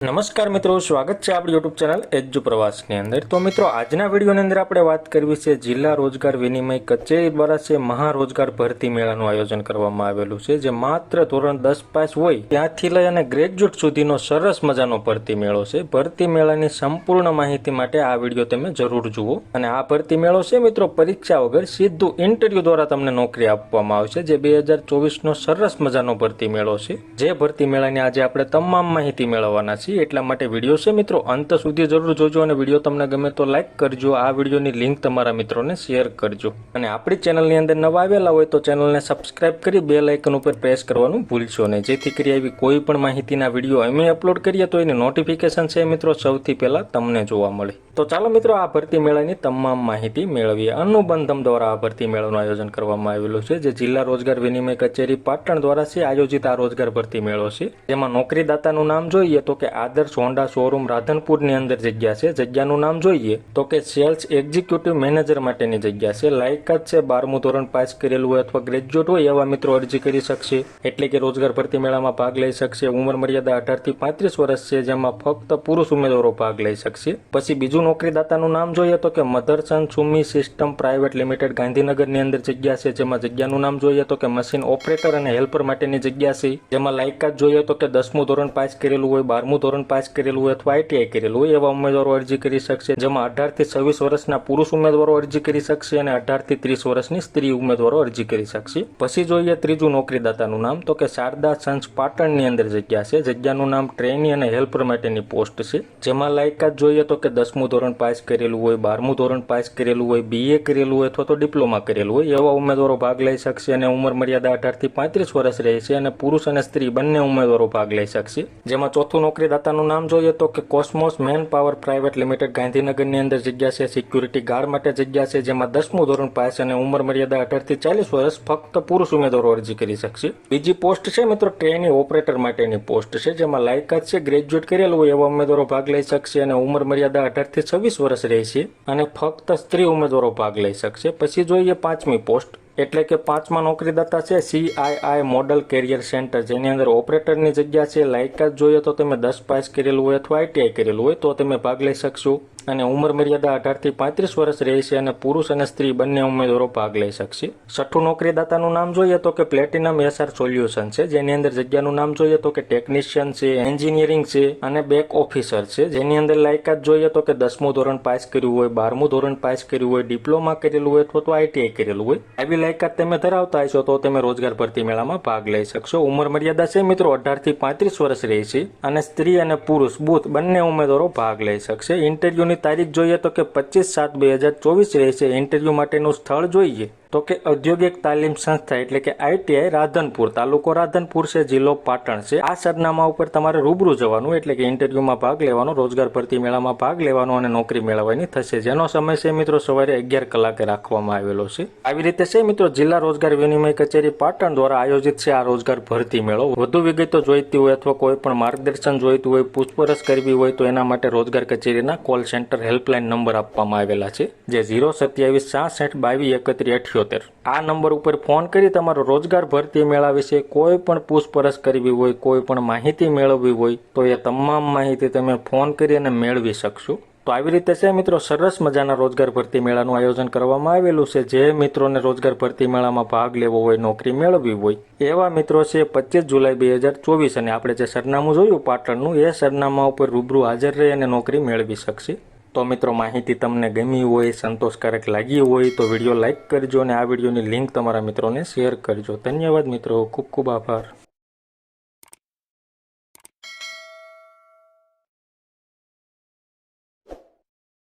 નમસ્કાર મિત્રો, સ્વાગત છે આપણી યુટ્યુબ ચેનલ એજ્યુ પ્રવાસની અંદર। તો મિત્રો, આજના વિડીયોની અંદર આપણે વાત કરવી છે જિલ્લા રોજગાર વિનિમય કચેરી દ્વારા છે મહારોજગાર ભરતી મેળાનું આયોજન કરવામાં આવેલું છે, જે માત્ર ધોરણ 10 પાસ હોય ત્યાંથી લઈ અને ગ્રેજ્યુએટ સુધીનો સરસ મજાનો ભરતી મેળો છે। ભરતી મેળાની સંપૂર્ણ માહિતી માટે આ વિડીયો તમે જરૂર જુઓ। અને આ ભરતી મેળો છે મિત્રો, પરીક્ષા વગર સીધું ઇન્ટરવ્યુ દ્વારા તમને નોકરી આપવામાં આવશે, જે 2024નો સરસ મજાનો ભરતી મેળો છે। જે ભરતી મેળાની આજે આપણે તમામ માહિતી મેળવવાના છીએ, એટલા માટે વિડીયો છે મિત્રો અંત સુધી જરૂર જોજો। અને વિડીયો તમને ગમે તો લાઈક કરજો, આ વિડીયોની લિંક તમારા મિત્રોને શેર કરજો। અને આપણી ચેનલની અંદર નવા આવેલા હોય તો ચેનલને સબસ્ક્રાઇબ કરી બેલ આઇકન ઉપર પ્રેસ કરવાનું ભૂલશો નહીં, જેથી કરી આવી કોઈ પણ માહિતીના વિડીયો અમે અપલોડ કરીએ તો એની નોટિફિકેશન છે મિત્રો સૌથી પહેલા તમને જોવા મળે। તો ચાલો મિત્રો, આ ભરતી મેળાની તમામ માહિતી મેળવીએ। અનુબંધમ દ્વારા આ ભરતી મેળાનું આયોજન કરવામાં આવેલું છે, જે જિલ્લા રોજગાર વિનિમય કચેરી પાટણ દ્વારા છે આયોજિત આ રોજગાર ભરતી મેળો છે। જેમાં નોકરીદાતાનું નામ જોઈએ તો કે આદર્શ હોન્ડા શોરૂમ રાધનપુરની અંદર જગ્યા છે। જગ્યાનું નામ જોઈએ તો કે સેલ્સ એક્ઝિક્યુટિવ મેનેજર માટેની જગ્યા છે। લાયકાત છે 12મું ધોરણ પાસ કરેલું હોય અથવા ગ્રેજ્યુએટ હોય એવા મિત્રો અરજી કરી શકશે, એટલે કે રોજગાર ભરતી મેળામાં ભાગ લઈ શકશે। ઉંમર મર્યાદા 18 થી 35 વર્ષ છે, જેમાં ફક્ત પુરુષ ઉમેદવારો ભાગ લઈ શકશે। પછી બીજું નોકરીદાતાનું નામ જોઈએ તો કે Motherson Sumi system private limited ગાંધીનગરની અંદર જગ્યા છે। જેમાં જગ્યાનું નામ જોઈએ તો કે મશીન ઓપરેટર અને હેલ્પર માટેની જગ્યા છે। જેમાં લાયકાત જોઈએ તો કે 10મું ધોરણ પાસ કરેલું હોય, 12મું ધોરણ પાસ કરેલું હોય અથવા આઈટીઆઈ કરેલું હોય એવા ઉમેદવારો અરજી કરી શકશે। જેમાં 18 થી 26 વર્ષના પુરુષ ઉમેદવારો અરજી કરી શકશે અને 18 થી 30 વર્ષની સ્ત્રી ઉમેદવારો અરજી કરી શકશે। પછી જોઈએ ત્રીજું નોકરીદાતાનું નામ તો કે શારદા સન્સ પાટણની અંદર જગ્યા છે। જગ્યાનું નામ ટ્રેની અને હેલ્પર માટેની પોસ્ટ છે। જેમાં લાયકાત જોઈએ તો કે 10મું ધોરણ પાસ કરેલું હોય, 12મું ધોરણ પાસ કરેલું હોય, બીએ કરેલું હોય અથવા તો ડિપ્લોમા કરેલું હોય એવા ઉમેદવારો ભાગ લઈ શકશે અને ઉંમર મર્યાદા 18 થી 35 વર્ષ રહેશે અને પુરુષ અને સ્ત્રી બંને ઉમેદવારો ભાગ લઈ શકશે। જેમાં ચોથું નોકરીદાતાનું નામ જોઈએ તો કે cosmos man power private limited ગાંધીનગરની અંદર જગ્યા છે। સિક્યુરિટી ગાર્ડ માટે જગ્યા છે, જેમાં 10મું ધોરણ પાસ અને ઉંમર મર્યાદા 18 થી 40 વર્ષ ફક્ત પુરુષ ઉમેદવારો અરજી કરી શકશે। બીજી પોસ્ટ છે મિત્રો ટ્રેની ઓપરેટર માટેની પોસ્ટ છે, જેમાં લાયકાત છે ગ્રેજ્યુએટ કરેલું હોય એવા ઉમેદવારો ભાગ લઈ શકશે અને ઉંમર મર્યાદા 18 થી 26 વર્ષ રહેશે અને ફક્ત સ્ત્રી ઉમેદવારો ભાગ લઈ શકશે। પછી જોઈએ પાંચમી પોસ્ટ, એટલે કે પાંચમા નોકરીદાતા છે CII મોડલ કેરિયર સેન્ટર, જેની અંદર ઓપરેટરની જગ્યા છે। લાયકાત જોઈએ તો તમે 10 પાસ કરેલું હોય અથવા આઈટીઆઈ કરેલું હોય તો તમે ભાગ લઈ શકશો અને ઉંમર મર્યાદા 18 થી 35 વર્ષ રહેશે અને પુરુષ અને સ્ત્રી બંને ઉમેદવારો ભાગ લઈ શકશે। છઠ્ઠું નોકરીદાતાનું નામ જોઈએ તો કે પ્લેટિનમ એસઆર સોલ્યુશન છે, જેની અંદર જગ્યાનું નામ જોઈએ તો કે ટેકનિશિયન છે, એન્જિનિયરિંગ છે અને બેક ઓફિસર છે। જેની અંદર લાયકાત જોઈએ તો કે 10મું ધોરણ પાસ કર્યું હોય, 12મું ધોરણ પાસ કર્યું હોય, ડિપ્લોમા કરેલું હોય અથવા તો આઈટીઆઈ કરેલું હોય આવી લાયકાત તમે ધરાવતા હશો તો તમે રોજગાર ભરતી મેળામાં ભાગ લઈ શકશો। ઉંમર મર્યાદા છે મિત્રો 18 થી 35 વર્ષ રહેશે અને સ્ત્રી અને પુરુષ બુથ બંને ઉમેદવારો ભાગ લઈ શકશે। ઇન્ટરવ્યુની તારીખ જોઈએ તો કે 25/7/2024 રહેશે। ઇન્ટરવ્યુ માટેનું સ્થળ જોઈએ તો કે ઔદ્યોગિક તાલીમ સંસ્થા એટલે કે આઈટીઆઈ રાધનપુર, તાલુકો રાધનપુર છે, જિલ્લો પાટણ છે। આ સરનામા ઉપર તમારે રૂબરૂ જવાનું, એટલે કે ઇન્ટરવ્યુમાં ભાગ લેવાનો, રોજગાર ભરતી મેળામાં ભાગ લેવાનો અને નોકરી મેળવવાની થશે, જેનો સમય છે મિત્રો સવારે 11 કલાકે રાખવામાં આવેલો છે। આવી રીતે છે મિત્રો જિલ્લા રોજગાર વિનિમય કચેરી પાટણ દ્વારા આયોજિત છે આ રોજગાર ભરતી મેળો। વધુ વિગતો જોઈતી હોય અથવા કોઈ પણ માર્ગદર્શન જોઈતું હોય, પૂછપરછ કરવી હોય તો એના માટે રોજગાર કચેરીના કોલ સેન્ટર હેલ્પલાઇન નંબર આપવામાં આવેલા છે, જે 027 66 22 31 78। આ નંબર ઉપર ફોન કરી તમારો રોજગાર ભરતી મેળા વિશે કોઈ પણ પૂછપરછ કરવી હોય, કોઈ પણ માહિતી મેળવવી હોય તો એ તમામ માહિતી તમે ફોન કરી અને મેળવી શકશો। તો આવી રીતે છે મિત્રો સરસ મજાના રોજગાર ભરતી મેળાનું આયોજન કરવામાં આવેલું છે। જે મિત્રોને રોજગાર ભરતી મેળામાં ભાગ લેવો હોય, નોકરી મેળવવી હોય એવા મિત્રો છે 25 જુલાઈ 2024 અને આપણે જે સરનામું જોયું પાટણનું, એ સરનામા ઉપર રૂબરૂ હાજર રહી અને નોકરી મેળવી શકશે। તો મિત્રો માહિતી તમને ગમી હોય, સંતોષકારક લાગી હોય તો વિડીયો લાઇક કરજો અને આ વિડીયોની લિંક તમારા મિત્રોને શેર કરજો। ધન્યવાદ મિત્રો, ખૂબ ખૂબ આભાર।